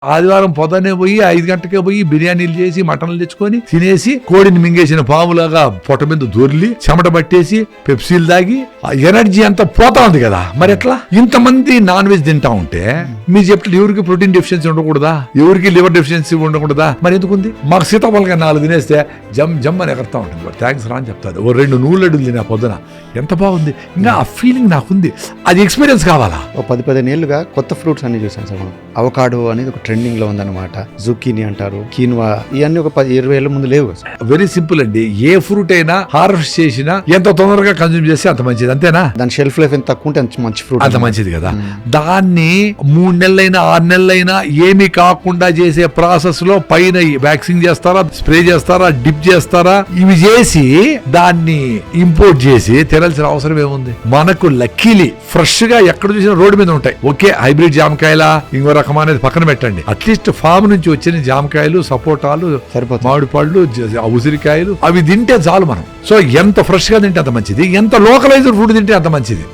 ఆదివారం పొద్దున్నే పోయి 5 గంటలకే పోయి బిర్యానీలు చేసి మటన్లు తెచ్చుకొని తినేసి కోడిని మింగేసిన పాములాగా పొట్ట మీద దొర్లి చెమట పట్టేసి పెప్సీలు దాగి ఆ ఎనర్జీ అంతా పోతా ఉంది కదా. మరి ఎట్లా ఇంతమంది నాన్ వెజ్ తింటా ఉంటే మీరు చెప్తే ఎవరికి ప్రోటీన్ డెఫిషియన్సీ ఉండకూడదా, ఎవరికి లివర్ డెఫిషియన్సీ ఉండకూడదా? మరి ఎందుకుంది? మాకు సీతాఫలంగా 4 తినేస్తే జమ్ జమ్ అని ఎగరుతా ఉంటుంది. థ్యాంక్స్ రా అని చెప్తారు. ఓ 2 నూళ్ళెడ్డులు తినా పొద్దున, ఎంత బాగుంది. ఇంకా ఆ ఫీలింగ్ నాకుంది. అది ఎక్స్పీరియన్స్ కావాలా? ఒక 10-15 ఏళ్ళుగా కొత్త ఫ్రూట్స్ అన్ని చూసాను సార్. మనం అవకాడో అనేది ఒక ట్రెండింగ్ లో ఉందన్నమాట. జుకీని అంటారు, కీన్వా, ఇవన్నీ ఒక 10-20 ఏళ్ల ముందు లేవు. వెరీ సింపుల్ అండి. ఏ ఫ్రూట్ అయినా హార్వెస్ట్ చేసినా ఎంత తొందరగా కన్జ్యూమ్ చేస్తే అంత మంచిది, అంతేనా? దాని షెల్ఫ్ లైఫ్ ఎంత తక్కువ ఉంటే అంత మంచి ఫ్రూట్, అంత మంచిది కదా. దాన్ని 3 నెలలైనా 6 నెలలైనా ఏమీ కాకుండా చేసే ప్రాసెస్ లో పైన వ్యాక్సిన్ చేస్తారా, స్ప్రే చేస్తారా, డిప్ చేస్తారా, ఇవి చేసి దాన్ని ఇంపోర్ట్ చేసి తినాల్సిన అవసరం ఏముంది? మనకు లక్కీలీ ఫ్రెష్ గా ఎక్కడ చూసినా రోడ్డు మీద ఉంటాయి. ఓకే, హైబ్రిడ్ జామకాయల ఇంకో రకం అనేది పక్కన పెట్టండి. అట్లీస్ట్ ఫామ్ నుంచి వచ్చిన జామకాయలు, సపోటాలు, మామిడి పళ్ళు, ఉసిరికాయలు అవి తింటే చాలు మనం. సో ఎంత ఫ్రెష్ గా తింటే అంత మంచిది, ఎంత లోకలైజ్డ్ ఫుడ్ తింటే అంత మంచిది.